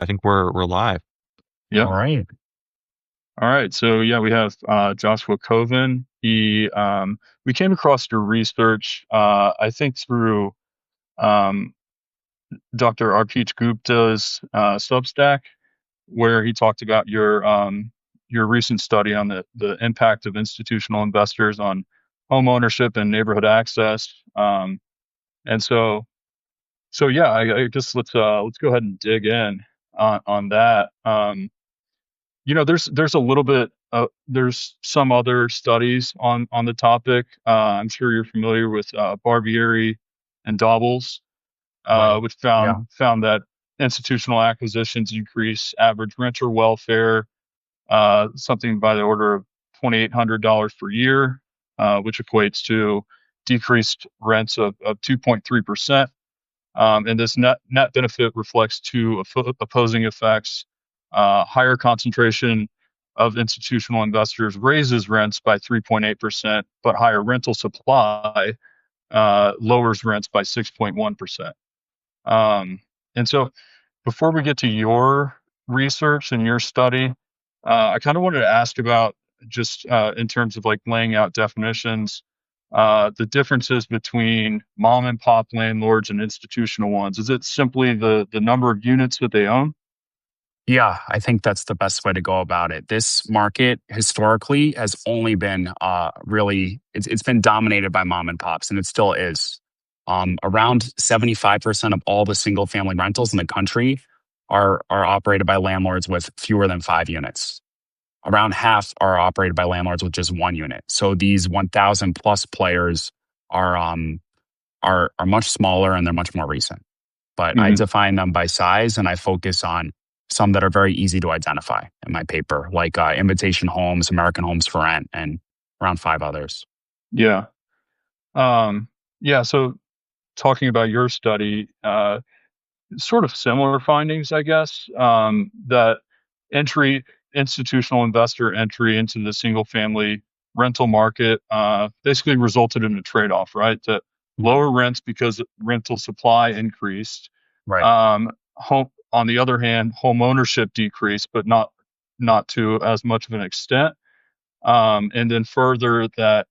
I think we're live. Yep. All right. All right. So yeah, we have Joshua Coven. We came across your research, I think through um, Dr. Arpit Gupta's Substack, where he talked about your recent study on the impact of institutional investors on home ownership and neighborhood access. And so yeah, I guess let's go ahead and dig in on that. There's a little bit, there's some other studies on the topic. I'm sure you're familiar with Barbieri and Dobbles, Right. which Yeah. found that institutional acquisitions increase average renter welfare, something by the order of $2,800 per year, which equates to decreased rents of 2.3%. And this net benefit reflects two opposing effects. Higher concentration of institutional investors raises rents by 3.8%, but higher rental supply lowers rents by 6.1%. And so before we get to your research and your study, I kind of wanted to ask about just in terms of like laying out definitions, the differences between mom and pop landlords and institutional ones. Is it simply the number of units that they own? Yeah. I think that's the best way to go about it. This market historically has only been really, it's been dominated by mom and pops, and it still is. Around 75% of all the single family rentals in the country are operated by landlords with fewer than 5 units. Around half are operated by landlords with just 1 unit. So these 1,000 plus players are are much smaller, and they're much more recent. But I Hmm. define them by size, and I focus on some that are very easy to identify in my paper, like Invitation Homes, American Homes for Rent, and around five others. Yeah. Um, yeah. So talking about your study, sort of similar findings, I guess, that entry institutional investor entry into the single family rental market basically resulted in a trade-off, right? That Mhm. lower rents because rental supply increased. Right. Home, on the other hand, home ownership decreased, but not to as much of an extent. And then further, that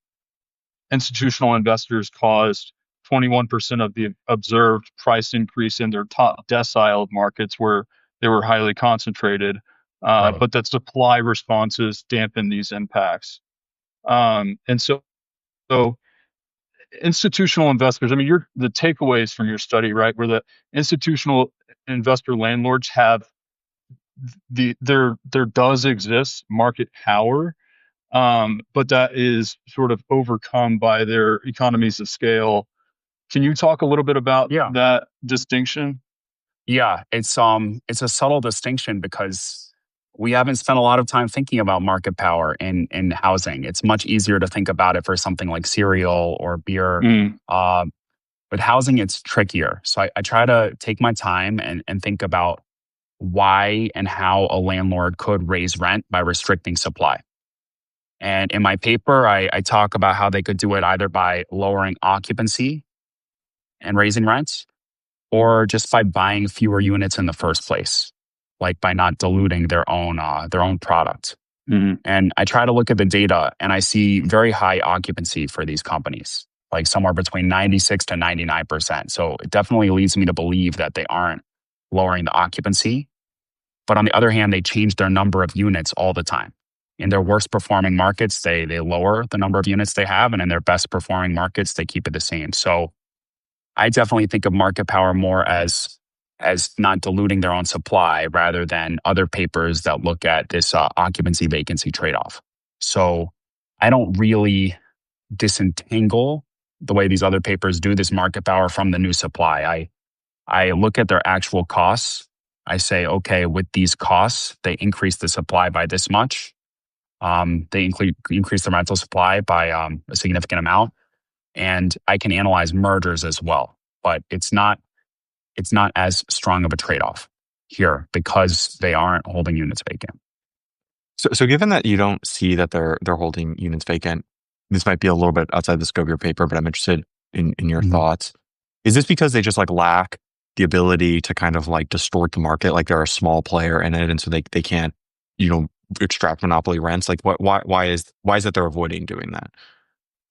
institutional investors caused 21% of the observed price increase in their top decile of markets where they were highly concentrated, Right. but that supply responses dampen these impacts. And so institutional investors, I mean, the takeaways from your study, right, where the institutional investor landlords have there does exist market power, but that is sort of overcome by their economies of scale. Can you talk a little bit about Yeah. that distinction? Yeah. It's a subtle distinction because we haven't spent a lot of time thinking about market power in housing. It's much easier to think about it for something like cereal or beer. Mm, Uh, With housing, it's trickier. So I try to take my time and think about why and how a landlord could raise rent by restricting supply. And in my paper, I talk about how they could do it either by lowering occupancy and raising rents, or just by buying fewer units in the first place, like by not diluting their own product. mm, And I try to look at the data, and I see very high occupancy for these companies, like somewhere between 96 to 99%. So it definitely leads me to believe that they aren't lowering the occupancy. But on the other hand, they change their number of units all the time. In their worst performing markets, they lower the number of units they have. And in their best performing markets, they keep it the same. So I definitely think of market power more as not diluting their own supply rather than other papers that look at this occupancy vacancy trade off. So I don't really disentangle the way these other papers do this market power from the new supply. I look at their actual costs. I say, okay, with these costs, they increase the supply by this much. They increase the rental supply by a significant amount, and I can analyze mergers as well. But it's not as strong of a trade off here because they aren't holding units vacant. So given that you don't see that they're holding units vacant, this might be a little bit outside the scope of your paper, but I'm interested in your Mhm. thoughts. Is this because they just like lack the ability to kind of like distort the market, like they're a small player in it, and so they can't, you know, extract monopoly rents? Like, why is it they're avoiding doing that?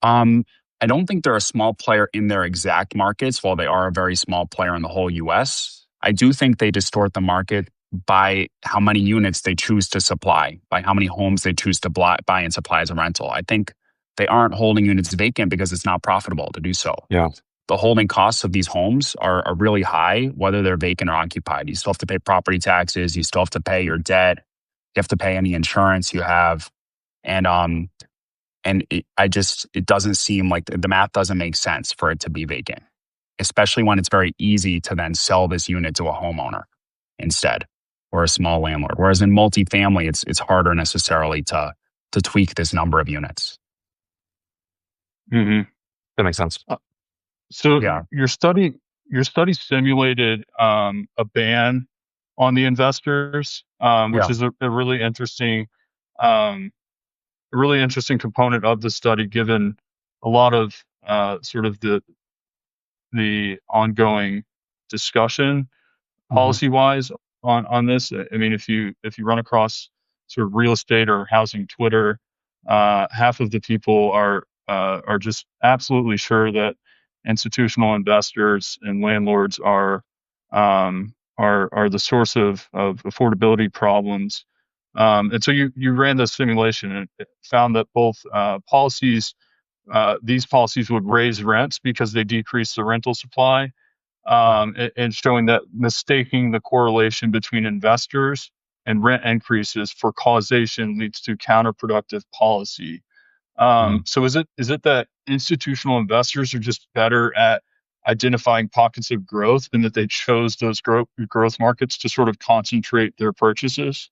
Um, I don't think they're a small player in their exact markets, while they are a very small player in the whole US. I do think they distort the market by how many units they choose to supply, by how many homes they choose to buy and supply as a rental. I think they aren't holding units vacant because it's not profitable to do so. Yeah. The holding costs of these homes are really high, whether they're vacant or occupied. You still have to pay property taxes. You still have to pay your debt. You have to pay any insurance you have. And it doesn't seem like the math doesn't make sense for it to be vacant, especially when it's very easy to then sell this unit to a homeowner instead, or a small landlord. Whereas in multifamily, it's harder necessarily to tweak this number of units. Hmm. That makes sense. So Yeah. your study simulated a ban on the investors, which Yeah. is um, a really interesting component of the study, given a lot of sort of the ongoing discussion Hmm. policy wise on this. I mean, if you run across sort of real estate or housing Twitter, half of the people are just absolutely sure that institutional investors and landlords are the source of affordability problems. And so you ran this simulation and it found that both these policies would raise rents because they decrease the rental supply, and showing that mistaking the correlation between investors and rent increases for causation leads to counterproductive policy. Mhm. So is it that institutional investors are just better at identifying pockets of growth and that they chose those growth markets to sort of concentrate their purchases?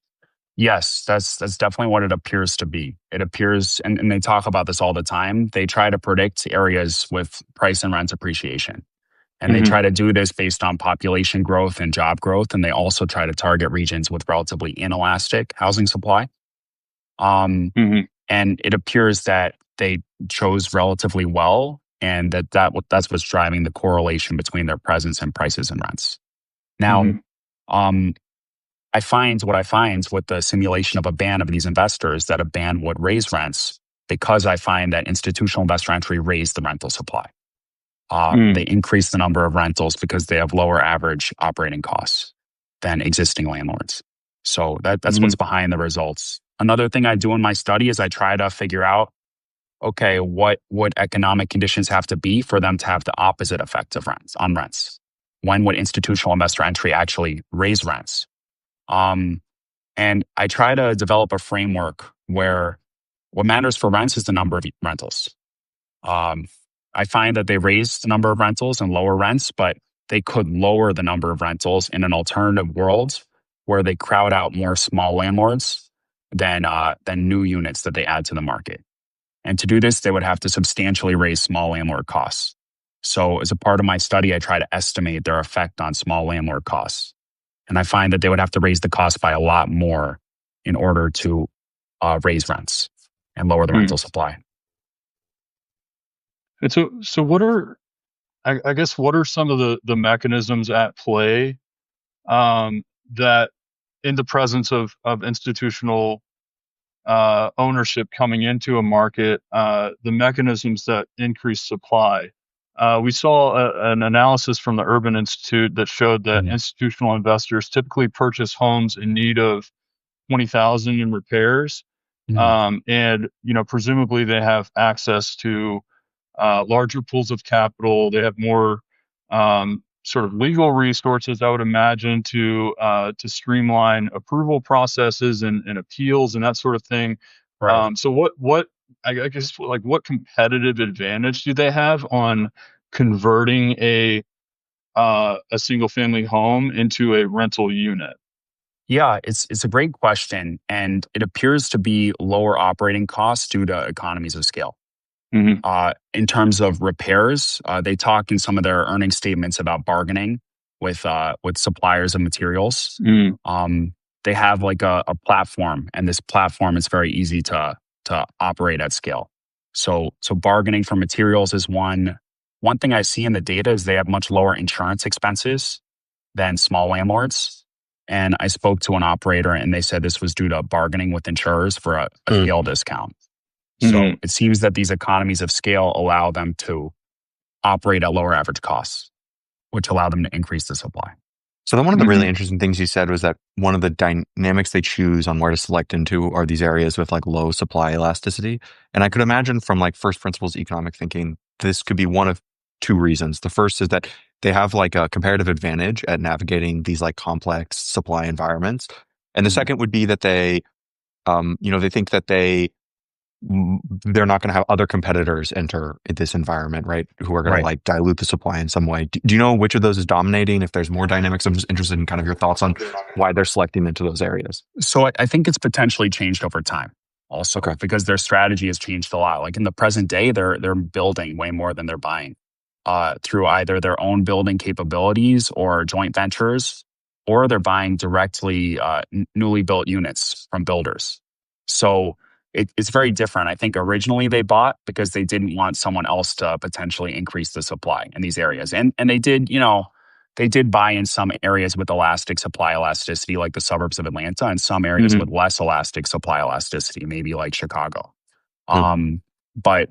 Yes, that's definitely what it appears to be. It appears, and they talk about this all the time. They try to predict areas with price and rent appreciation. And they Hmm. try to do this based on population growth and job growth. And they also try to target regions with relatively inelastic housing supply. Um, Hmm. and it appears that they chose relatively well, and that's what's driving the correlation between their presence and prices and rents. Now, Hmm. um, what I find with the simulation of a ban of these investors, that a ban would raise rents, because I find that institutional investor entry raised the rental supply. They increase the number of rentals because they have lower average operating costs than existing landlords. So that's Hmm. what's behind the results. Another thing I do in my study is I try to figure out, okay, what would economic conditions have to be for them to have the opposite effect of rents on rents? When would institutional investor entry actually raise rents? Um, and I try to develop a framework where what matters for rents is the number of rentals. Um, I find that they raise the number of rentals and lower rents, but they could lower the number of rentals in an alternative world where they crowd out more small landlords than new units that they add to the market. And to do this, they would have to substantially raise small landlord costs. So, as a part of my study, I try to estimate their effect on small landlord costs. And I find that they would have to raise the cost by a lot more in order to raise rents and lower the Hmm. rental supply. And so I guess what are some of the mechanisms at play, that in the presence of institutional ownership coming into a market, the mechanisms that increase supply? We saw an analysis from the Urban Institute that showed that Mhm. institutional investors typically purchase homes in need of 20,000 in repairs, Mhm. and presumably they have access to larger pools of capital. They have more sort of legal resources, I would imagine, to streamline approval processes and appeals and that sort of thing. Right. So I guess, like, what competitive advantage do they have on converting a single family home into a rental unit? Yeah, it's a great question, and it appears to be lower operating costs due to economies of scale. Hmm. In terms of repairs, they talk in some of their earnings statements about bargaining with suppliers of materials. Mm. Um, they have like a platform, and this platform is very easy to operate at scale. So bargaining for materials is one. One thing I see in the data is they have much lower insurance expenses. than small landlords. And I spoke to an operator and they said this was due to bargaining with insurers for a Mm. scale discount. Mhm. So it seems that these economies of scale allow them to operate at lower average costs, which allow them to increase the supply. So then one of the really Mhm. interesting things you said was that one of the dynamics they choose on where to select into are these areas with like low supply elasticity. And I could imagine from like first principles economic thinking, this could be one of two reasons. The first is that they have like a comparative advantage at navigating these like complex supply environments. And the Mhm. second would be that they, they think that they're not going to have other competitors enter this environment, right? Who are going to Right. like dilute the supply in some way. Do you know which of those is dominating? If there's more dynamics, I'm just interested in kind of your thoughts on why they're selecting into those areas. So I think it's potentially changed over time also Okay. because their strategy has changed a lot. Like in the present day, they're building way more than they're buying through either their own building capabilities or joint ventures, or they're buying directly newly built units from builders. So it's very different. I think originally they bought because they didn't want someone else to potentially increase the supply in these areas. And they did, they did buy in some areas with elastic supply elasticity, like the suburbs of Atlanta, and some areas Mhm. with less elastic supply elasticity, maybe like Chicago. Hmm. But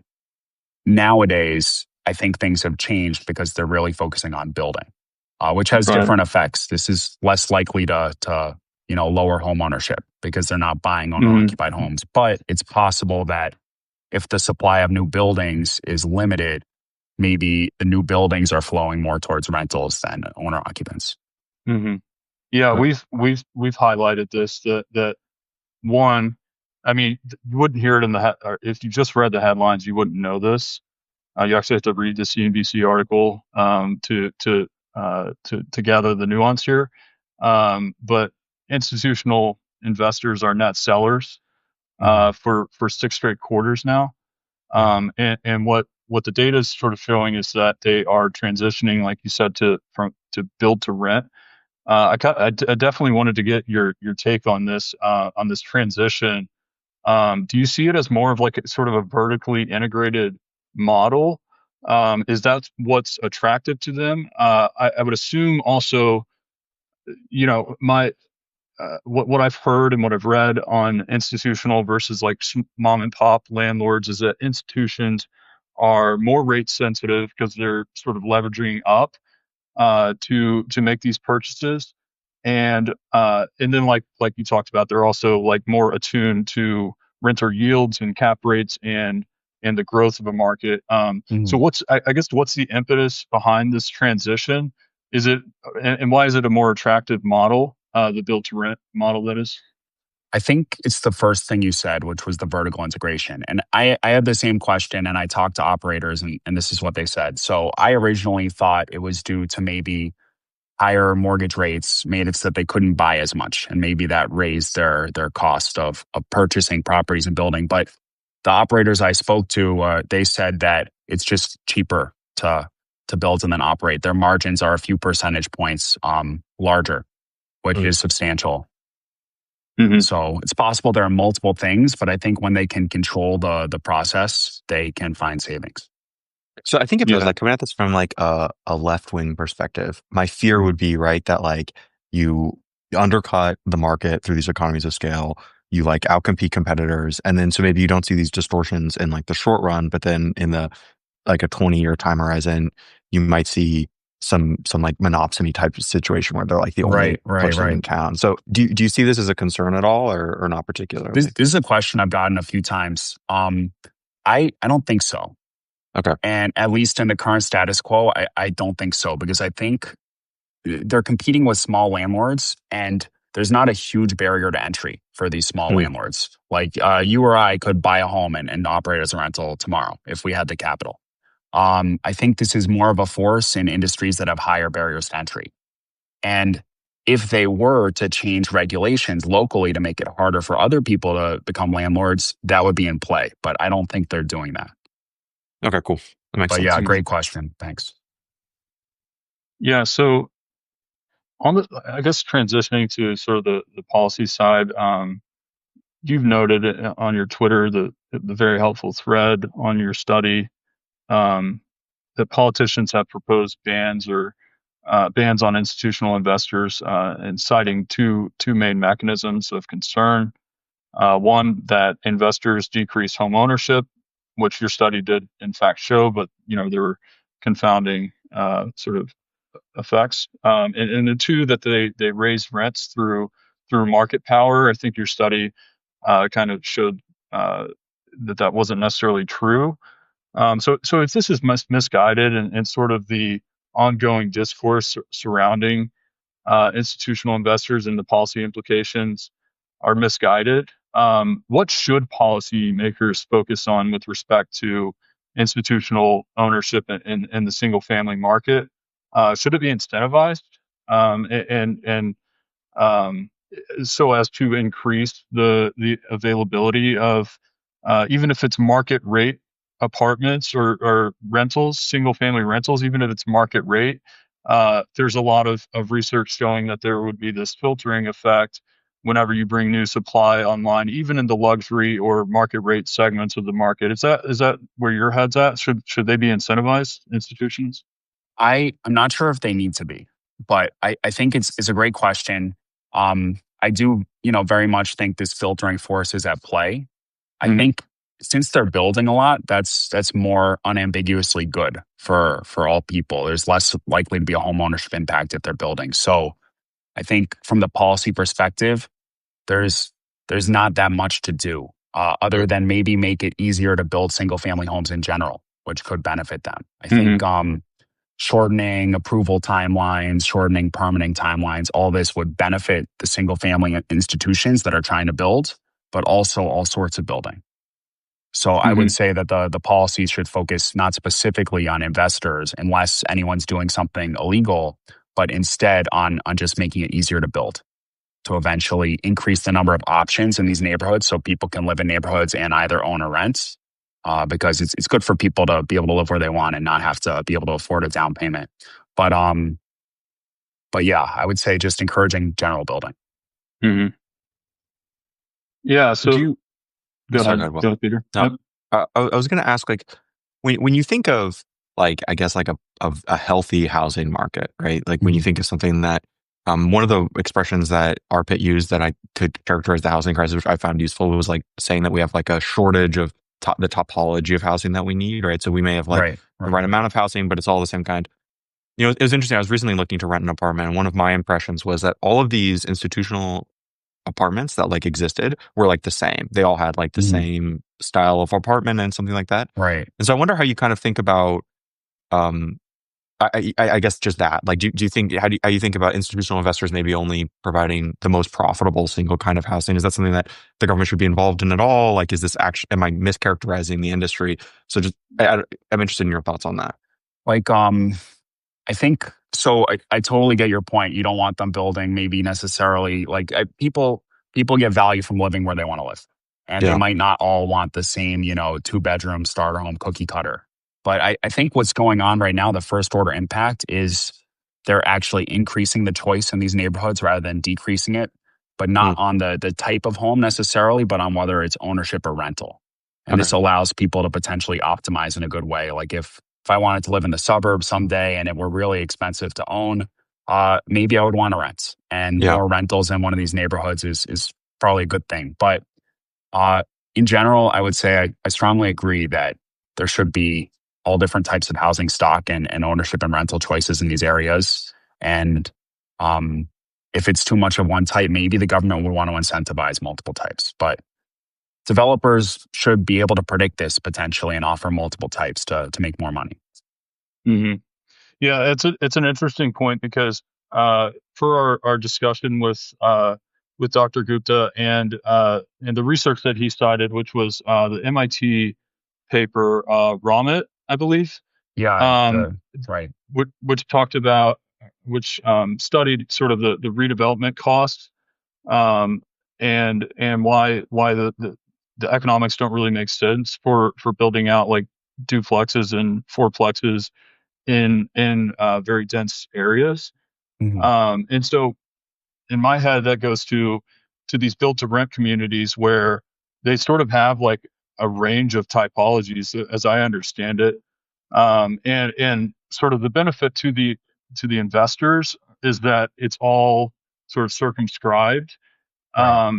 nowadays, I think things have changed because they're really focusing on building, which has Right. different effects. This is less likely to lower home ownership because they're not buying owner Mhm. occupied homes. But it's possible that if the supply of new buildings is limited, maybe the new buildings are flowing more towards rentals than owner occupants. Mhm. Yeah, Okay. we've highlighted this that one, I mean, you wouldn't hear it in or if you just read the headlines, you wouldn't know this. You actually have to read the CNBC article to gather the nuance here. But institutional investors are net sellers Mhm. for 6 straight quarters now. Yeah. And what the data is sort of showing is that they are transitioning, like you said, to build to rent. I definitely wanted to get your take on this transition. Do you see it as more of like a sort of a vertically integrated model? Is that what's attractive to them? I would assume also, my what I've heard and what I've read on institutional versus like mom and pop landlords is that institutions are more rate sensitive because they're sort of leveraging up to make these purchases, and then like you talked about, they're also like more attuned to renter yields and cap rates and the growth of a market. So Mhm. I guess what's the impetus behind this transition? Is it and why is it a more attractive model, the build to rent model that is? I think it's the first thing you said, which was the vertical integration. And I had the same question and I talked to operators and this is what they said. So I originally thought it was due to maybe higher mortgage rates made it so that they couldn't buy as much. And maybe that raised their cost of purchasing properties and building. But the operators I spoke to, they said that it's just cheaper to build and then operate. Their margins are a few percentage points larger, which Mm. is substantial. Hmm. So it's possible there are multiple things, but I think when they can control the process, they can find savings. So I think if I was Yeah. like coming at this from like a left wing perspective, my fear Mhm. would be right that like you undercut the market through these economies of scale, you like outcompete competitors, and then so maybe you don't see these distortions in like the short run, but then in the like a 20-year time horizon, you might see some like monopsony type of situation where they're like the only Right, right, person right. in town. So do you see this as a concern at all or not This particularly? this is a question I've gotten a few times. I don't think so. Okay. And at least in the current status quo, I don't think so because I think they're competing with small landlords and there's not a huge barrier to entry for these small Hmm. landlords. Like you or I could buy a home and operate as a rental tomorrow if we had the capital. I think this is more of a force in industries that have higher barriers to entry. And if they were to change regulations locally to make it harder for other people to become landlords, that would be in play. But I don't think they're doing that. Okay, cool. That makes But sense. yeah, great question. Thanks. Yeah. So on the, I guess transitioning to sort of the policy side, you've noted it on your Twitter, the very helpful thread on your study, um, that politicians have proposed bans or bans on institutional investors, and citing two main mechanisms of concern. One, that investors decrease home ownership, which your study did in fact show, but there were confounding sort of effects. And the two, that they raise rents through market power. I think your study kind of showed that wasn't necessarily true. So if this is misguided, and sort of the ongoing discourse surrounding institutional investors and the policy implications are misguided, what should policymakers focus on with respect to institutional ownership in the single family market? Should it be incentivized? And um, so as to increase the availability of, even if it's market rate apartments or rentals, single family rentals, even if it's market rate, there's a lot of research showing that there would be this filtering effect whenever you bring new supply online, even in the luxury or market rate segments of the market. Is that where your head's at? Should they be incentivized, institutions? I'm not sure if they need to be, but I think it's a great question. I do, very much think this filtering force is at play. I Mm-hmm. think since they're building a lot, that's more unambiguously good for all people. There's less likely to be a home ownership impact if they're building. So I think from the policy perspective, there's there's not that much to do other than maybe make it easier to build single family homes in general, which could benefit them. I Mm-hmm. think shortening approval timelines, shortening permitting timelines, all this would benefit the single family institutions that are trying to build, but also all sorts of building. So I Mm-hmm. would say that the policies should focus not specifically on investors unless anyone's doing something illegal, but instead on just making it easier to build to eventually increase the number of options in these neighborhoods so people can live in neighborhoods and either own or rent. Because it's good for people to be able to live where they want and not have to be able to afford a down payment. But but yeah, I would say just encouraging general building. Mm-hmm. Yeah. Do So you? go Sorry, go ahead, ahead, Will. go ahead, Peter. No, Yep. I was going to ask, like, when you think of, like, I guess, like a healthy housing market, right? Like when you Mhm. think of something that, one of the expressions that Arpit used that I could characterize the housing crisis, which I found useful, was like saying that we have like a shortage of the topology of housing that we need, right? So we may have like Right, the right. right amount of housing, but it's all the same kind. It was interesting. I was recently looking to rent an apartment, and one of my impressions was that all of these institutional apartments that like existed were like the same. They all had like the Mhm. same style of apartment and something like that. Right. And so I wonder how you kind of think about, um, I guess just that. Like, do you think, how you think about institutional investors maybe only providing the most profitable single kind of housing? Is that something that the government should be involved in at all? Like, is this actually, am I mischaracterizing the industry? So just, I'm interested in your thoughts on that. Like I think so. I totally get your point. You don't want them building maybe necessarily like people get value from living where they want to live, and they Yeah. might not all want the same 2 bedroom starter home cookie cutter. But I think what's going on right now, the first order impact is they're actually increasing the choice in these neighborhoods rather than decreasing it, but not Mm, on the type of home necessarily, but on whether it's ownership or rental. And okay. this allows people to potentially optimize in a good way. Like if I wanted to live in the suburbs someday and it were really expensive to own, maybe I would want to rent. And Yeah. more rentals in one of these neighborhoods is probably a good thing. But uh, in general, I would say I strongly agree that there should be all different types of housing stock and ownership and rental choices in these areas. And um, if it's too much of one type, maybe the government would want to incentivize multiple types. But developers should be able to predict this potentially and offer multiple types to make more money. Mm-hmm. Yeah, it's an interesting point because for our discussion with Dr. Gupta and the research that he cited, which was the MIT paper Ramit, I believe, Yeah, um, right. which talked about, which studied sort of the redevelopment costs, um, and why the economics don't really make sense for building out like duplexes and fourplexes in very dense areas. Mhm. And so in my head, that goes to these built to rent communities where they sort of have like a range of typologies, as I understand it, and sort of the benefit to the investors is that it's all sort of circumscribed. Right.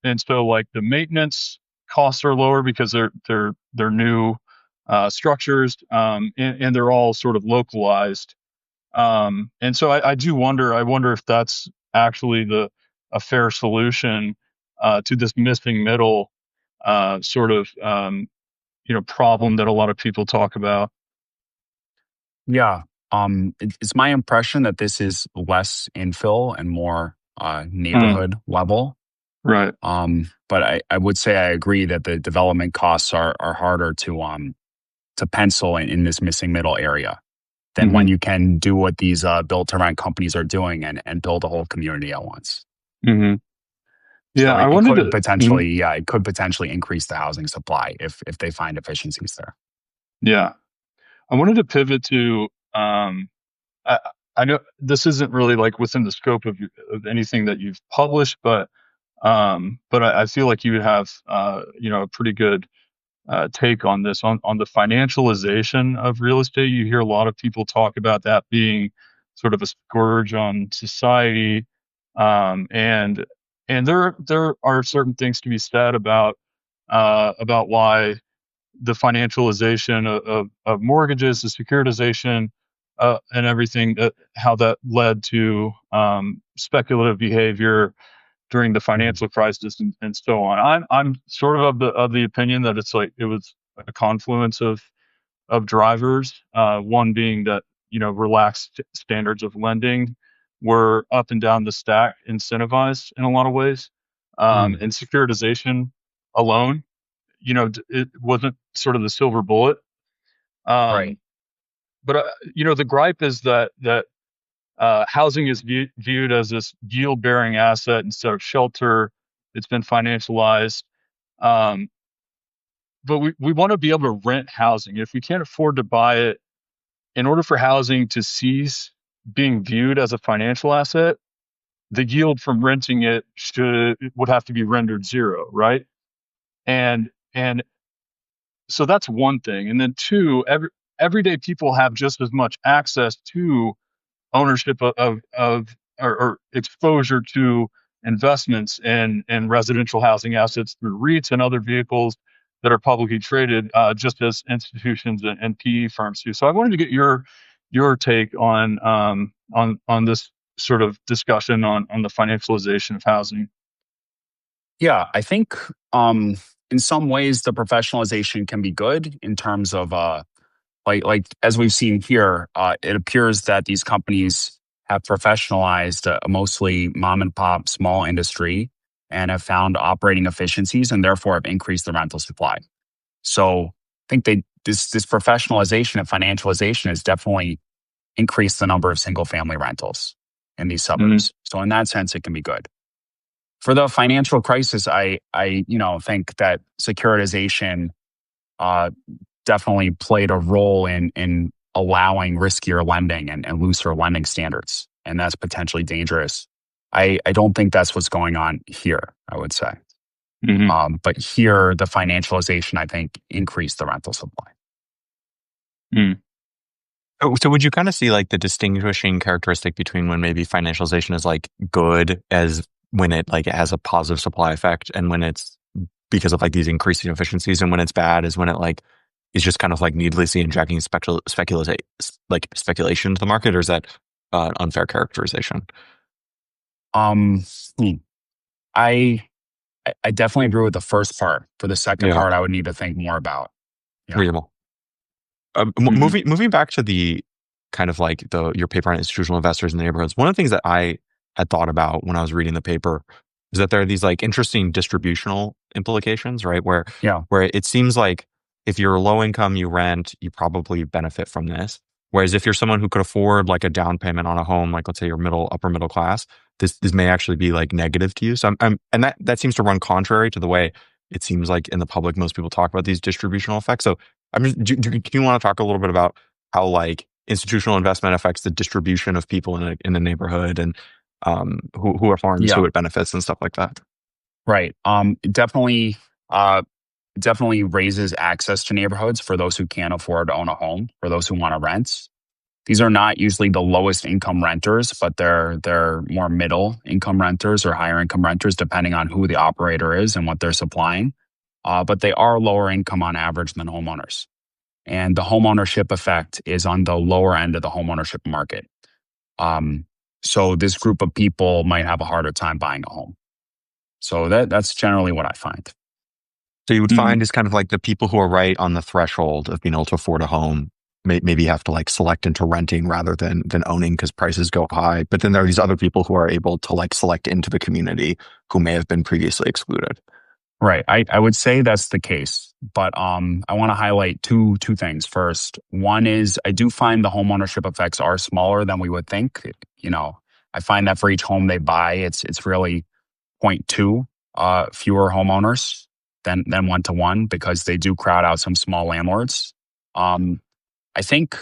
And so like the maintenance costs are lower because they're new structures, and they're all sort of localized. And so I do wonder. I wonder if that's actually the a fair solution to this missing middle sort of problem that a lot of people talk about. Yeah. It's my impression that this is less infill and more Mm, neighborhood level. right. But I would say I agree that the development costs are harder to pencil in this missing middle area than Hmm. when you can do what these build to rent companies are doing and build a whole community at once. Hmm. Yeah, So I it wanted could to. Mhm. potentially, yeah, it could potentially increase the housing supply if they find efficiencies there. Yeah, I wanted to pivot to. I, I know this isn't really like within the scope of anything that you've published, but I feel like you have a pretty good take on this on the financialization of real estate. You hear a lot of people talk about that being sort of a scourge on society, and there are certain things to be said about why the financialization of mortgages, the securitization, and everything how that led to speculative behavior during the Mhm. financial crisis and so on. I'm sort of the opinion that it's like it was a confluence of drivers. One being that relaxed standards of lending were up and down the stack incentivized in a lot of ways, Mm, and securitization alone, it wasn't sort of the silver bullet. right. Um, but the gripe is that housing is viewed as this yield bearing asset instead of shelter. It's been financialized. Um, but we want to be able to rent housing. If we can't afford to buy it, in order for housing to cease being viewed as a financial asset, the yield from renting it would have to be rendered zero, right? And so that's one thing. And then two, everyday people have just as much access to ownership or exposure to investments and residential housing assets through REITs and other vehicles that are publicly traded, just as institutions and PE firms do. So I wanted to get your take on this sort of discussion on the financialization of housing. Yeah, I think in some ways the professionalization can be good in terms of like as we've seen here, it appears that these companies have professionalized a mostly mom and pop small industry and have found operating efficiencies and therefore have increased the rental supply. So I think this professionalization and financialization has definitely increased the number of single family rentals in these Hmm. suburbs. So in that sense, it can be good. For the financial crisis, I think that securitization uh, definitely played a role in allowing riskier lending and looser lending standards, and that's potentially dangerous. I don't think that's what's going on here. I would say, Hmm. but here the financialization I think increased the rental supply. Hmm. So would you kind of see like the distinguishing characteristic between when maybe financialization is like good as when it like it has a positive supply effect and when it's because of like these increasing efficiencies and when it's bad is when it like is just kind of like needlessly injecting speculation into the market, or is that unfair characterization? Um, hmm, I I definitely agree with the first part. For the second Yeah, part, I would need to think more about. Yeah, reasonable. Hmm. Moving back to the kind of like the your paper on institutional investors in the neighborhoods, one of the things that I had thought about when I was reading the paper is that there are these like interesting distributional implications, right? yeah, Where it seems like if you're low income, you rent, you probably benefit from this. Whereas if you're someone who could afford like a down payment on a home, like let's say you're upper middle class, this may actually be like negative to you. So and that seems to run contrary to the way it seems like in the public most people talk about these distributional effects. So do you want to talk a little bit about how like institutional investment affects the distribution of people in a neighborhood and who it harms, who yeah. it benefits, and stuff like that? Right. Definitely. Uh, definitely raises access to neighborhoods for those who can't afford to own a home, for those who want to rent. these are not usually the lowest income renters, but they're more middle income renters or higher income renters, depending on who the operator is and what they're supplying. But they are lower income on average than homeowners. And the homeownership effect is on the lower end of the homeownership market. Um, so this group of people might have a harder time buying a home. So that's generally what I find. So you would Mhm. find is kind of like the people who are right on the threshold of being able to afford a home maybe have to like select into renting rather than owning because prices go high. But then there are these other people who are able to like select into the community who may have been previously excluded. Right. I would say that's the case. But I want to highlight two things. First, one is I do find the homeownership effects are smaller than we would think. You know, I find that for each home they buy, it's really zero point 0.2 fewer homeowners than 1 to 1 because they do crowd out some small landlords. Um, I think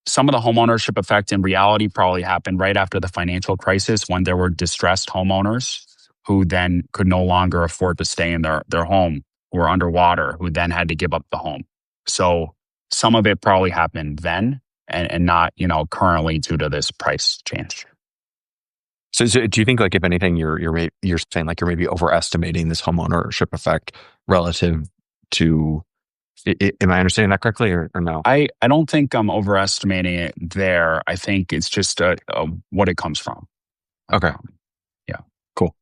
some of the homeownership effect in reality probably happened right after the financial crisis when there were distressed homeowners who then could no longer afford to stay in their home, who were underwater, who then had to give up the home. So some of it probably happened then and not, currently due to this price change. So do you think like if anything you're saying like you're maybe overestimating this homeownership effect relative to am I understanding that correctly or no? I don't think I'm overestimating it there. I think it's just what it comes from. Like, Okay, yeah. cool.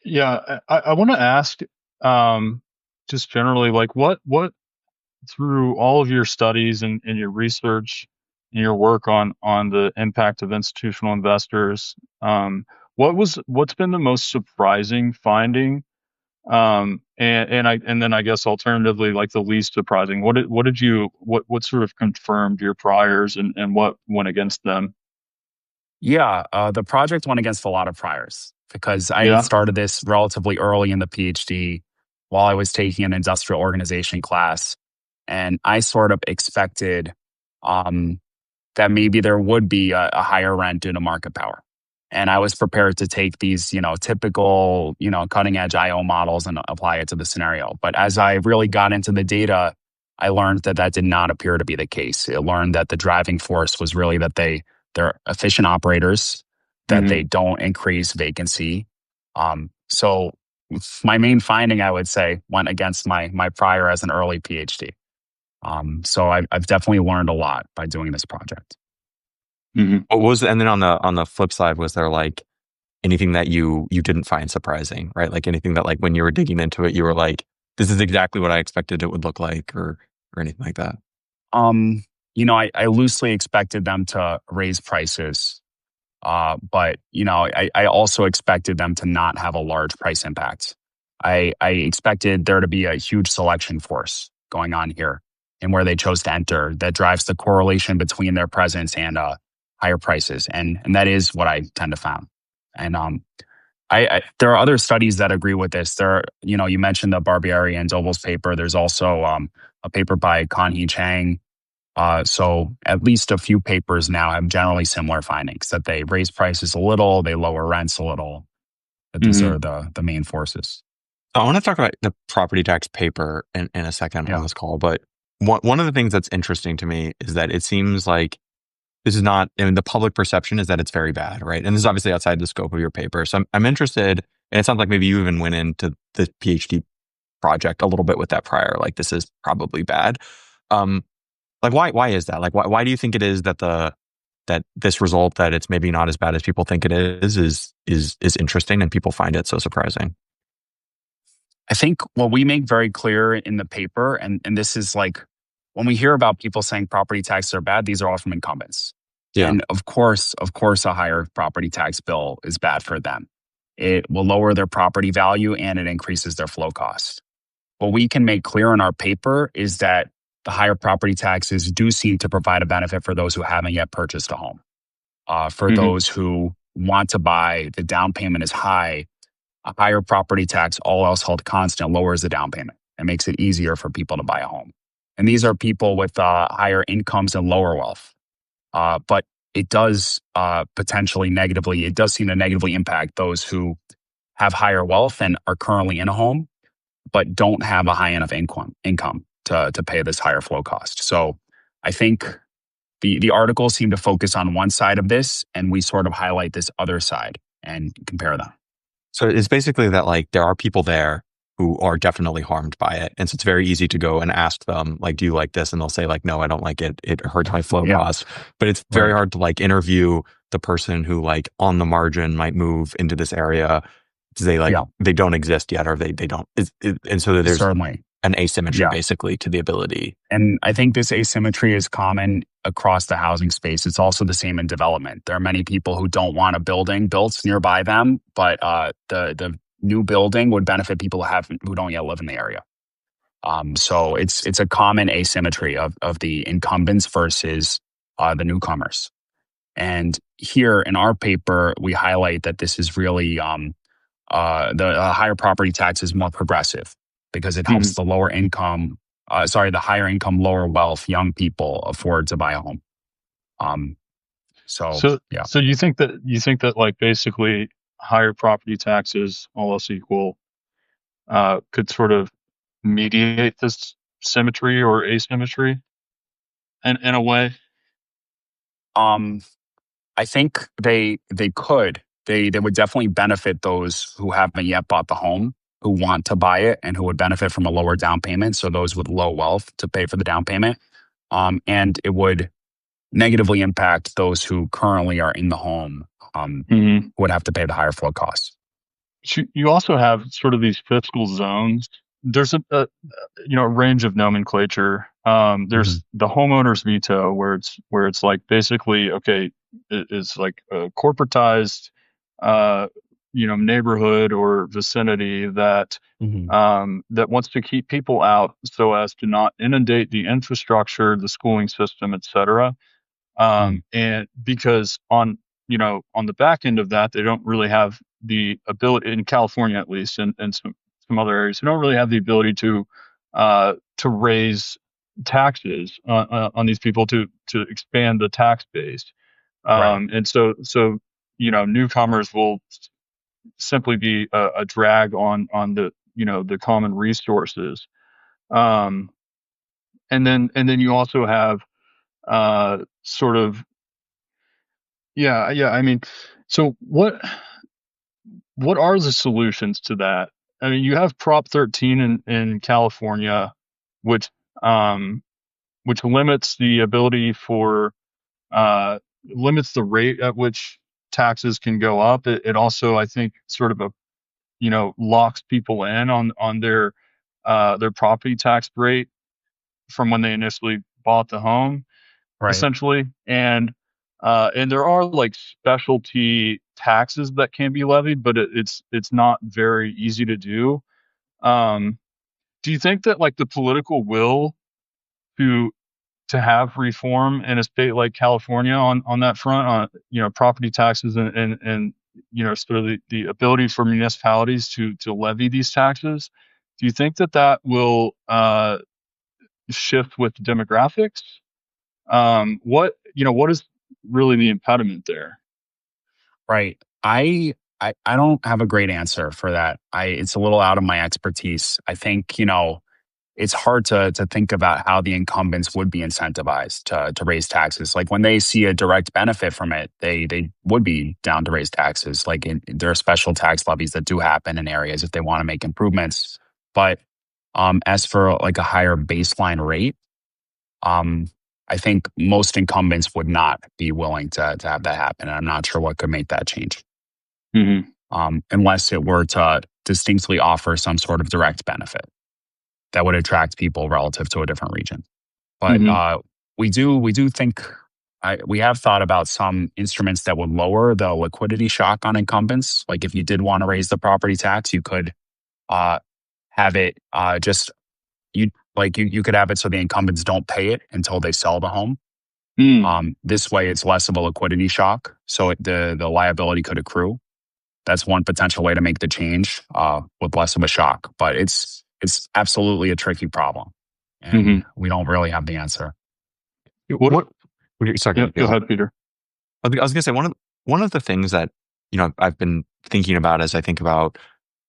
Yeah, I want to ask, um, just generally, like, what through all of your studies and your research and your work on the impact of institutional investors, what's been the most surprising finding, and then I guess alternatively, like the least surprising. What sort of confirmed your priors and what went against them? Yeah, the project went against a lot of priors because I Yeah. started this relatively early in the PhD while I was taking an industrial organization class. And I sort of expected um, that maybe there would be a higher rent due to market power. And I was prepared to take these, typical, cutting edge IO models and apply it to the scenario. But as I really got into the data, I learned that that did not appear to be the case. I learned that the driving force was really that they're efficient operators, that Hmm. they don't increase vacancy. So my main finding, I would say, went against my prior as an early PhD. So I've definitely learned a lot by doing this project. Hmm. What was and then on the flip side, was there like anything that you didn't find surprising, right? Like anything that like when you were digging into it, you were like, this is exactly what I expected it would look like, or anything like that. Um, I loosely expected them to raise prices, but I also expected them to not have a large price impact. I expected there to be a huge selection force going on here and where they chose to enter that drives the correlation between their presence and higher prices, and that is what I tend to found. And there are other studies that agree with this. You mentioned the Barbieri and Doble's paper. There's also a paper by Kan-hee Chang. So at least a few papers now have generally similar findings that they raise prices a little, they lower rents a little. That these Hmm. are the main forces. I want to talk about the property tax paper in a second on Yeah. this call, but one of the things that's interesting to me is that it seems like this is not, I mean, the public perception is that it's very bad, right? And this is obviously outside the scope of your paper. So I'm interested, and it sounds like maybe you even went into the PhD project a little bit with that prior, like this is probably bad. Um, like why is that? Like why do you think it is that that this result that it's maybe not as bad as people think it is interesting and people find it so surprising? I think what we make very clear in the paper, and this is like when we hear about people saying property taxes are bad, these are all from incumbents. Yeah. And of course, a higher property tax bill is bad for them. It will lower their property value and it increases their flow cost. What we can make clear in our paper is that the higher property taxes do seem to provide a benefit for those who haven't yet purchased a home. For Hmm. those who want to buy, the down payment is high. A higher property tax, all else held constant, lowers the down payment and makes it easier for people to buy a home. And these are people with higher incomes and lower wealth. But it does it does seem to negatively impact those who have higher wealth and are currently in a home but don't have a high enough income to pay this higher flow cost. So I think the articles seem to focus on one side of this, and we sort of highlight this other side and compare them. So it's basically that like there are people there who are definitely harmed by it. And so it's very easy to go and ask them, like, do you like this? And they'll say like, no, I don't like it. It hurts my flow Yeah. costs. But it's very hard to like interview the person who like on the margin might move into this area. They like, they don't exist yet, or they don't. And so there's Certainly an asymmetry basically to the ability. And I think this asymmetry is common across the housing space. It's also the same in development. There are many people who don't want a building built nearby them, but the new building would benefit people who don't yet live in the area. So it's a common asymmetry of the incumbents versus the newcomers. And here in our paper, we highlight that this is really the higher property tax is more progressive because it helps the lower income, the higher income, lower wealth young people afford to buy a home. So you think that like basically higher property taxes, all else equal, could sort of mediate this symmetry or asymmetry in a way? I think they could. They would definitely benefit those who haven't yet bought the home, who want to buy it, and who would benefit from a lower down payment. So those with low wealth to pay for the down payment. And it would negatively impact those who currently are in the home, who would have to pay the higher flow costs. You also have sort of these fiscal zones. There's a range of nomenclature. There's the homeowner's veto, where it's like basically it's like a corporatized neighborhood or vicinity that that wants to keep people out so as to not inundate the infrastructure, the schooling system, etc. And because on the back end of that, they don't really have the ability, in California at least, and some other areas, they don't really have the ability to raise taxes on these people to expand the tax base. And so newcomers will simply be a drag on the the common resources. And then you also have sort of I mean, so what are the solutions to that? I mean, you have Prop 13 in California, which limits the ability for limits the rate at which taxes can go up. It also, I think, sort of locks people in on their property tax rate from when they initially bought the home, essentially. And there are like specialty taxes that can be levied, but it's not very easy to do. Do you think that like the political will to have reform in a state like California on that front, on property taxes and sort of the ability for municipalities to levy these taxes, do you think that will shift with demographics? What is really the impediment there? Right. I don't have a great answer for that. It's a little out of my expertise. I think, it's hard to think about how the incumbents would be incentivized to raise taxes. Like when they see a direct benefit from it, they would be down to raise taxes. Like there are special tax levies that do happen in areas if they want to make improvements. But as for like a higher baseline rate, I think most incumbents would not be willing to have that happen. And I'm not sure what could make that change. Unless it were to distinctly offer some sort of direct benefit that would attract people relative to a different region. But we do think we have thought about some instruments that would lower the liquidity shock on incumbents. Like if you did want to raise the property tax, you could have it you could have it so the incumbents don't pay it until they sell the home. This way, it's less of a liquidity shock, so the liability could accrue. That's one potential way to make the change with less of a shock. But it's absolutely a tricky problem, and we don't really have the answer. Go ahead, Peter. I was going to say one of the things that I've been thinking about as I think about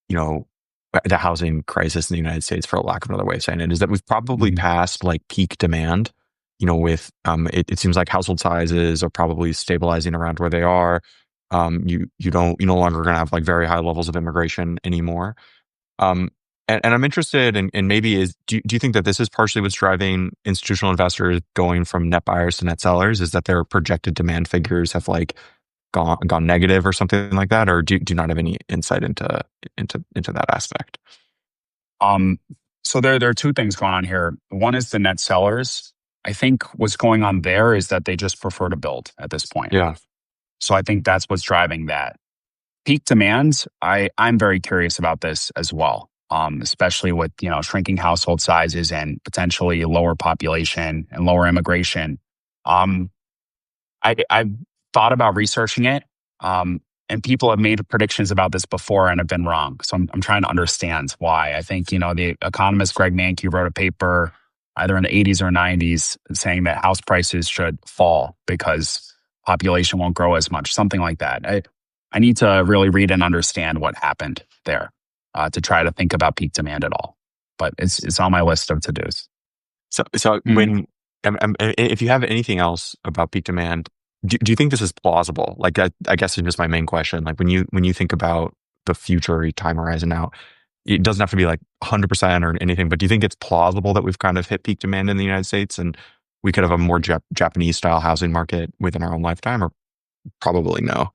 the housing crisis in the United States, for lack of another way of saying it, is that we've probably passed like peak demand. with it seems like household sizes are probably stabilizing around where they are. You no longer going to have like very high levels of immigration anymore. Um, and I'm interested in maybe do you think that this is partially what's driving institutional investors going from net buyers to net sellers? Is that their projected demand figures have like gone negative or something like that, or do you not have any insight into that aspect? Um, so there are two things going on here. One is the net sellers. I think what's going on there is that they just prefer to build at this point. Yeah. So I think that's what's driving that. Peak demand, I'm very curious about this as well. Especially with shrinking household sizes and potentially lower population and lower immigration. Um, I've thought about researching it, and people have made predictions about this before and have been wrong. So I'm trying to understand why. I think the economist Greg Mankiw wrote a paper either in the 80s or 90s saying that house prices should fall because population won't grow as much, something like that. I need to really read and understand what happened there to try to think about peak demand at all. But it's on my list of to dos. So when if you have anything else about peak demand, do you think this is plausible? Like I guess is just my main question. Like when you think about the future time horizon now, it doesn't have to be like 100% or anything, but do you think it's plausible that we've kind of hit peak demand in the United States and we could have a more Japanese style housing market within our own lifetime, or probably no?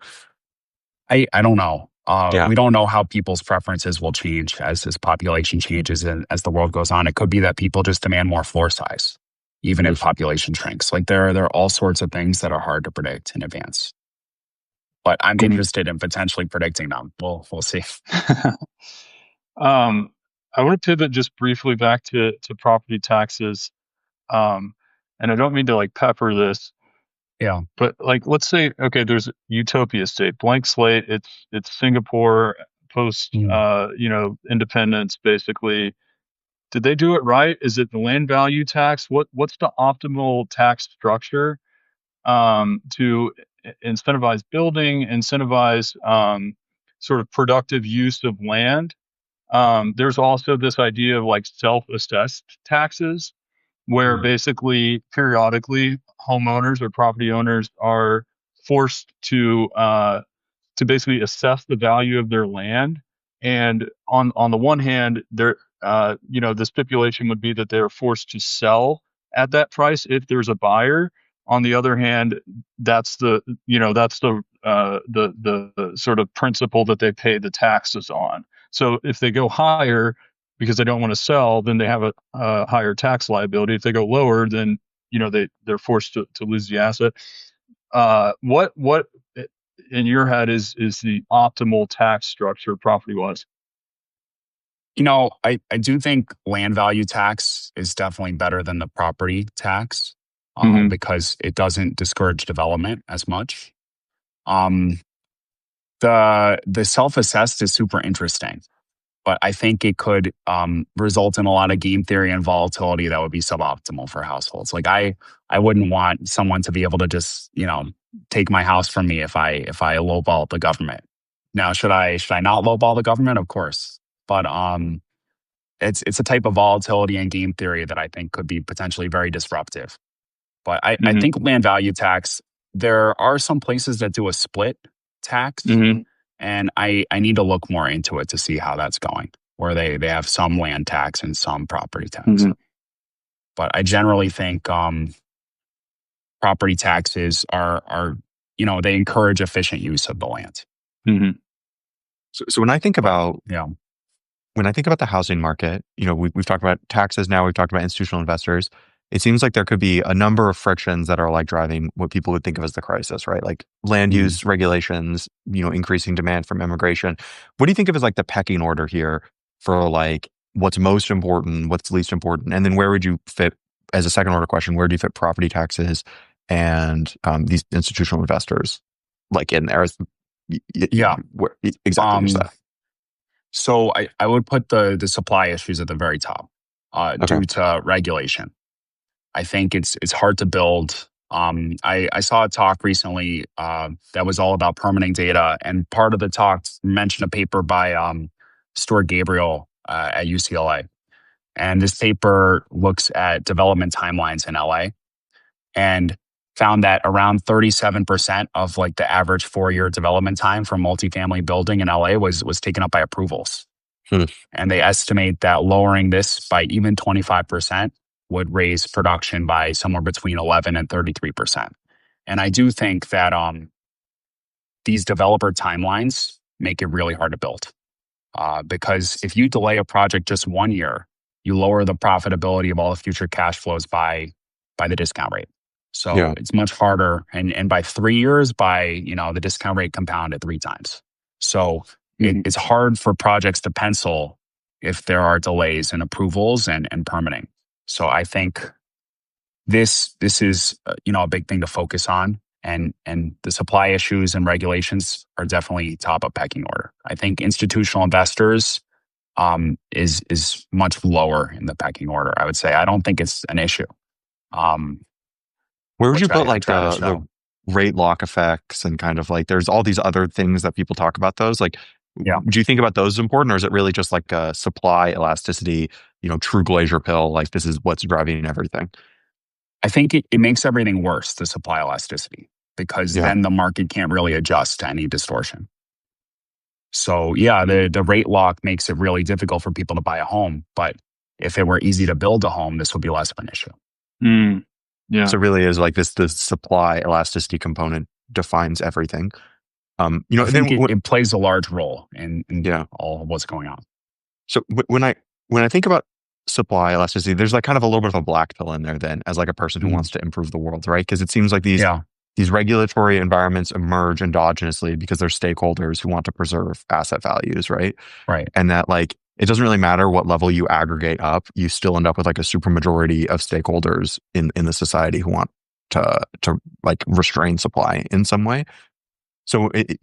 I don't know. Yeah. We don't know how people's preferences will change as this population changes and as the world goes on. It could be that people just demand more floor size, even if population shrinks. Like there are all sorts of things that are hard to predict in advance. But I'm interested in potentially predicting them. We'll see. I want to pivot just briefly back to property taxes. And I don't mean to like pepper this, Yeah. but like let's say, okay, there's utopia state, blank slate. It's Singapore post independence basically. Did they do it right? Is it the land value tax? What's the optimal tax structure to incentivize building, incentivize sort of productive use of land? There's also this idea of like self-assessed taxes, where basically periodically homeowners or property owners are forced to basically assess the value of their land. And on the one hand, the stipulation would be that they're forced to sell at that price if there's a buyer. On the other hand, that's the sort of principle that they pay the taxes on. So if they go higher because they don't want to sell, then they have a higher tax liability. If they go lower, then they're forced to lose the asset. What in your head is the optimal tax structure property wise? I do think land value tax is definitely better than the property tax because it doesn't discourage development as much. The self-assessed is super interesting, but I think it could result in a lot of game theory and volatility that would be suboptimal for households. Like I wouldn't want someone to be able to just take my house from me if I lowball the government. Now, should I not lowball the government? Of course, but it's a type of volatility and game theory that I think could be potentially very disruptive. But I think land value tax. There are some places that do a split tax. And I need to look more into it to see how that's going, where they have some land tax and some property tax. But I generally think property taxes are they encourage efficient use of the land. So when I think about the housing market, we've talked about taxes now, we've talked about institutional investors. It seems like there could be a number of frictions that are like driving what people would think of as the crisis, right? Like land use regulations, increasing demand from immigration. What do you think of as like the pecking order here for like what's most important, what's least important? And then where would you fit, as a second order question, where do you fit property taxes and these institutional investors like in there? Where, exactly. So I would put the supply issues at the very top due to regulation. I think it's hard to build. I saw a talk recently that was all about permitting data, and part of the talk mentioned a paper by Stuart Gabriel at UCLA. And this paper looks at development timelines in LA. and found that around 37% of like the average 4-year development time for multifamily building in LA was taken up by approvals. Hmm. And they estimate that lowering this by even 25% would raise production by somewhere between 11 and 33%. And I do think that these developer timelines make it really hard to build. Because if you delay a project just 1 year, you lower the profitability of all the future cash flows by the discount rate. So Yeah. it's much harder. And by 3 years, the discount rate compounded 3 times. So it's hard for projects to pencil if there are delays in approvals and permitting. So I think this is a big thing to focus on, and the supply issues and regulations are definitely top of pecking order. I think institutional investors is much lower in the pecking order. I would say I don't think it's an issue, Where would you which put I like try to the show. rate lock effects and kind of like there's all these other things that people talk about those? Like, Yeah, do you think about those as important, or is it really just like a supply elasticity, true glacier pill? Like this is what's driving everything. I think it makes everything worse, the supply elasticity, because Yeah. then the market can't really adjust to any distortion. So yeah, the rate lock makes it really difficult for people to buy a home. But if it were easy to build a home, this would be less of an issue. Yeah. So it really is like this, the supply elasticity component defines everything. I Then think it plays a large role in yeah. all of what's going on. So when I think about supply elasticity, there's like kind of a little bit of a black pill in there then as like a person who Mhm. wants to improve the world, right? Because it seems like Yeah, these regulatory environments emerge endogenously because there's stakeholders who want to preserve asset values, right? right. And that like it doesn't really matter what level you aggregate up, you still end up with like a supermajority of stakeholders in the society who want to like restrain supply in some way. So this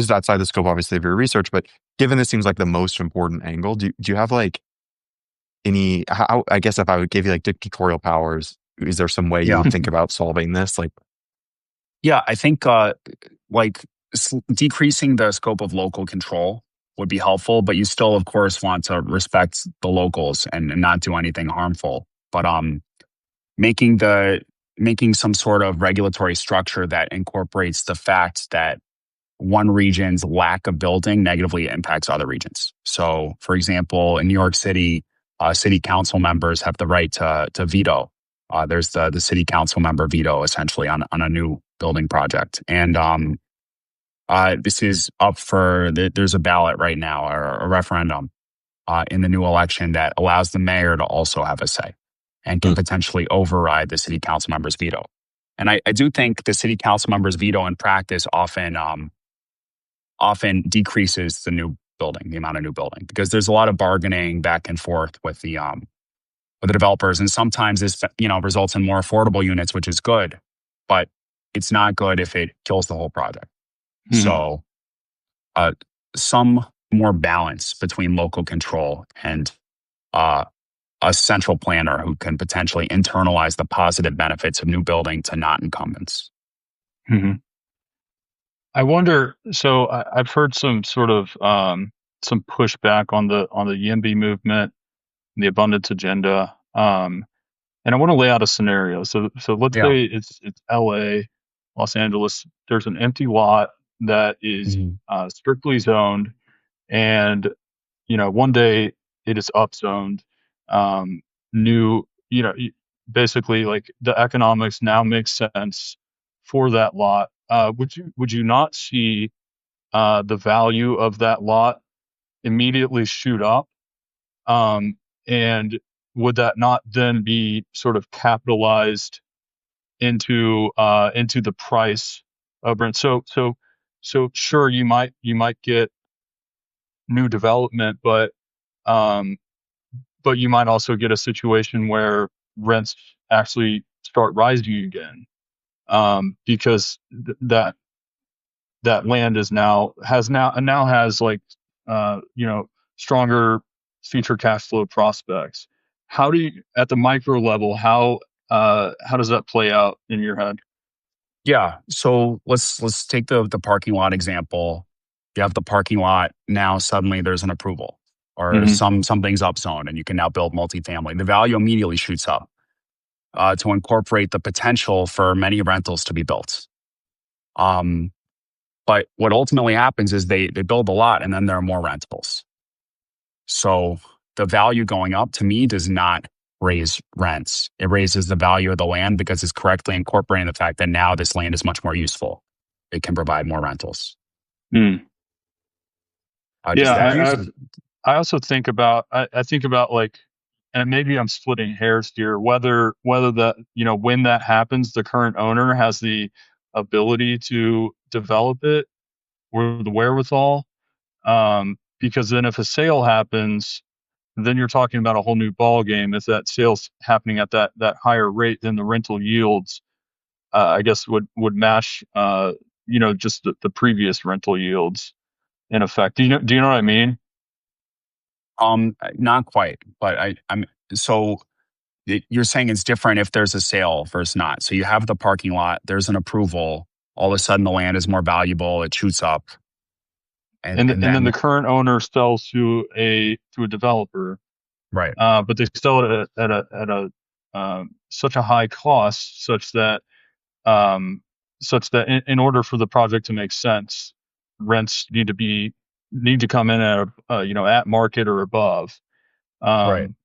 is outside the scope obviously of your research, but given this seems like the most important angle, do you have like any how I guess if I would give you like dictatorial powers, is there some way you Yeah. would think about solving this? Like, Yeah, I think like decreasing the scope of local control would be helpful, but you still, of course, want to respect the locals and not do anything harmful. But making the making some sort of regulatory structure that incorporates the fact that one region's lack of building negatively impacts other regions. So, for example, in New York City, city council members have the right to veto. There's the city council member veto essentially on a new building project, and this is up for there's a ballot right now or a referendum in the new election that allows the mayor to also have a say and can hmm, potentially override the city council member's veto. And I do think the city council member's veto in practice often decreases the amount of new building, because there's a lot of bargaining back and forth with the developers, and sometimes this results in more affordable units, which is good, but it's not good if it kills the whole project. Mhm. So uh, some more balance between local control and uh, a central planner who can potentially internalize the positive benefits of new building to not incumbents. Mhm. I wonder. So I've heard some sort of some pushback on the YIMBY movement, the abundance agenda. And I want to lay out a scenario. So let's Yeah. say it's L.A., Los Angeles. There's an empty lot that is Mhm. strictly zoned, and one day it is upzoned. New, basically like the economics now makes sense for that lot. Would you not see the value of that lot immediately shoot up? And would that not then be sort of capitalized into the price of rent? So sure, you might get new development, um, but you might also get a situation where rents actually start rising again, because that land is now has like stronger future cash flow prospects. How do you, at the micro level, how does that play out in your head? Yeah. So let's take the parking lot example. You have the parking lot now. Suddenly, there's an approval, or Hmm. something's upzoned, and you can now build multifamily. The value immediately shoots up. to incorporate the potential for many rentals to be built. But what ultimately happens is they build a lot and then there are more rentals. So the value going up to me does not raise rents. It raises the value of the land because it's correctly incorporating the fact that now this land is much more useful. It can provide more rentals. Mm. Does that Yeah, use? I also think about I think about like, and maybe I'm splitting hairs here, whether that, when that happens, the current owner has the ability to develop it or the wherewithal. Because then if a sale happens, then you're talking about a whole new ball game. If that sale's happening at that higher rate, then the rental yields, I guess would match, just the previous rental yields in effect. Do you know what I mean? Not quite, but I'm so you're saying it's different if there's a sale versus not. So you have the parking lot, there's an approval, all of a sudden the land is more valuable, it shoots up, and And then then the current owner sells to a developer, right, but they sell it at a such a high cost, um, such that in order for the project to make sense, rents need to come in at at market or above. right, Um,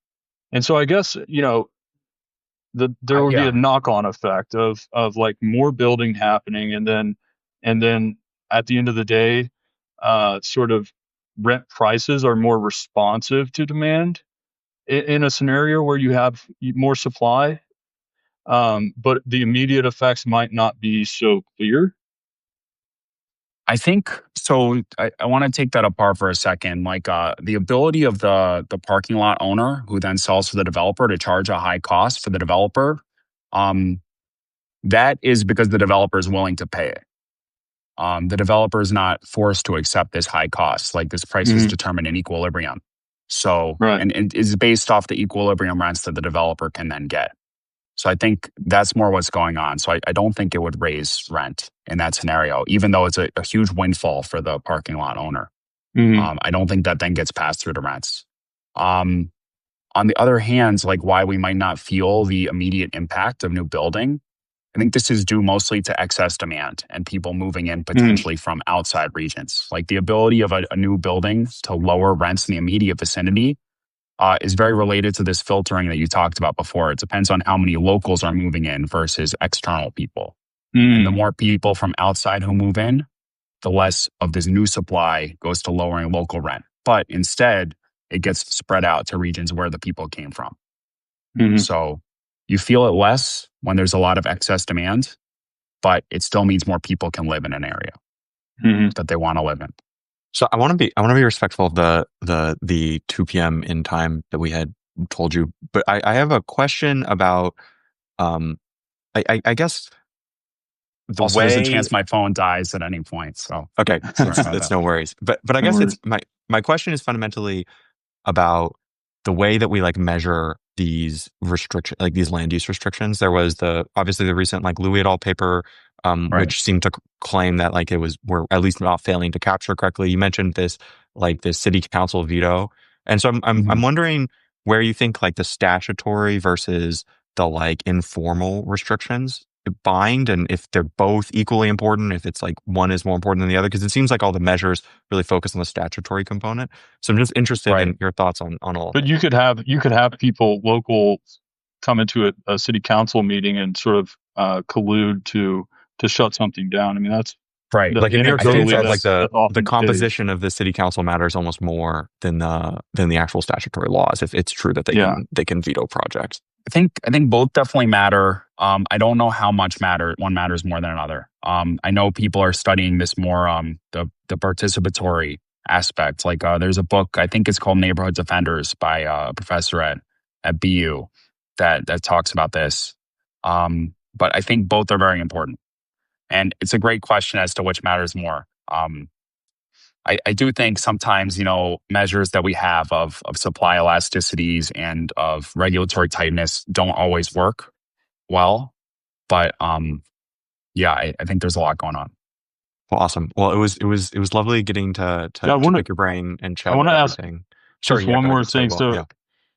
and so I guess there would be a yeah. knock on effect of like more building happening, and then at the end of the day, sort of rent prices are more responsive to demand in a scenario where you have more supply, but the immediate effects might not be so clear. I think so. I want to take that apart for a second. Like the ability of the parking lot owner who then sells to the developer to charge a high cost for the developer, um, that is because the developer is willing to pay it. The developer is not forced to accept this high cost. Like this price is Hmm. determined in equilibrium. So Right. and is based off the equilibrium rents that the developer can then get. So I think that's more what's going on. So I don't think it would raise rent in that scenario, even though it's a huge windfall for the parking lot owner. Hmm. I don't think that then gets passed through to rents. Um, on the other hand, like why we might not feel the immediate impact of new building, I think this is due mostly to excess demand and people moving in Hmm. potentially from outside regions. Like the ability of a new building to lower rents in the immediate vicinity is very related to this filtering that you talked about before. It depends on how many locals are moving in versus external people. And the Hmm. more people from outside who move in, the less of this new supply goes to lowering local rent. But instead, it gets spread out to regions where the people came from. Hmm. So you feel it less when there's a lot of excess demand, but it still means more people can live in an area Hmm. that they want to live in. So I want to be respectful of the 2 p.m. in time that we had told you, but I have a question about um I guess the Also, there's a way. chance my phone dies at any point. So Okay, sorry about that's that. no worries. But I No guess it's worries. my question is fundamentally about the way that we like measure these restriction, like these land use restrictions. There was obviously the recent like Louis et al. Paper, Right. which seemed to claim that like we're at least not failing to capture correctly. You mentioned this city council veto, and so I'm Mhm. wondering where you think like the statutory versus the like informal restrictions bind, and if they're both equally important, if it's like one is more important than the other, because it seems like all the measures really focus on the statutory component. So I'm just interested Right. in your thoughts on all of But that. you could have people local come into a city council meeting and sort of collude to shut something down. I mean, Right. Like in New York I think City, it anecdotally sounds like that's that's the often the case. composition of the city council matters almost more than the actual statutory laws. If it's true that they Yeah. can veto projects. I think both definitely matter. I don't know how much one matters more than another. I know people are studying this more, the participatory aspect. Like there's a book, I think it's called Neighborhood Defenders by a professor at BU that talks about this. But I think both are very important. And it's a great question as to which matters more. I do think sometimes, measures that we have of supply elasticities and of regulatory tightness don't always work well. But yeah, I think there's a lot going on. Well, awesome. Well, it was lovely getting to Yeah, to pick your brain and I chat want about to ask everything. Sure. just Yeah. one Go more ahead. Sorry. thing. Well. So Yeah.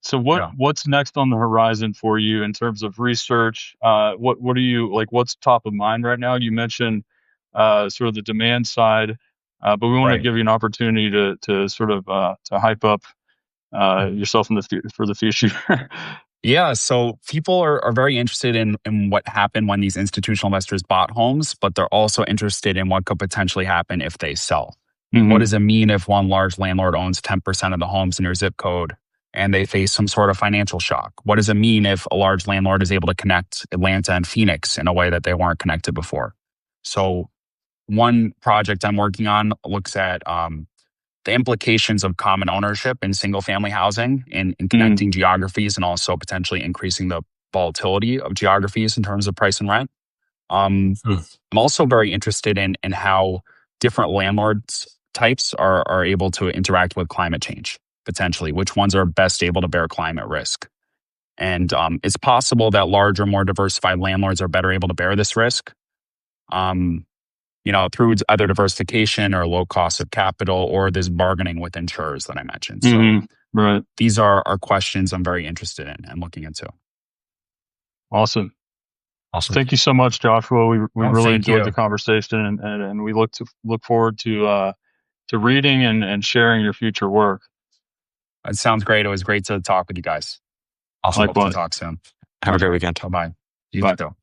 So Yeah. what's next on the horizon for you in terms of research? What are you like? What's top of mind right now? You mentioned sort of the demand side, but we want to Right. give you an opportunity to sort of to hype up yourself in for the future. Yeah, so people are very interested in what happened when these institutional investors bought homes, but they're also interested in what could potentially happen if they sell. What Hmm. does it mean if one large landlord owns 10% of the homes in your zip code and they face some sort of financial shock? What does it mean if a large landlord is able to connect Atlanta and Phoenix in a way that they weren't connected before? So, one project I'm working on looks at the implications of common ownership in single family housing in Mm. connecting geographies and also potentially increasing the volatility of geographies in terms of price and rent. Hmm. I'm also very interested in how different landlords types are able to interact with climate change, potentially, which ones are best able to bear climate risk. And it's possible that larger, more diversified landlords are better able to bear this risk. Um, through either diversification or low cost of capital or this bargaining with insurers that I mentioned. So Hmm. Right. these are questions I'm very interested in and looking into. Awesome. Awesome. Thank you so much, Joshua. We Oh, really thank enjoyed the you. conversation, and we look forward to reading and sharing your future work. It sounds great. It was great to talk with you guys. Awesome. Hope to Likewise. talk soon. Have a great weekend. Bye bye. You Bye. too.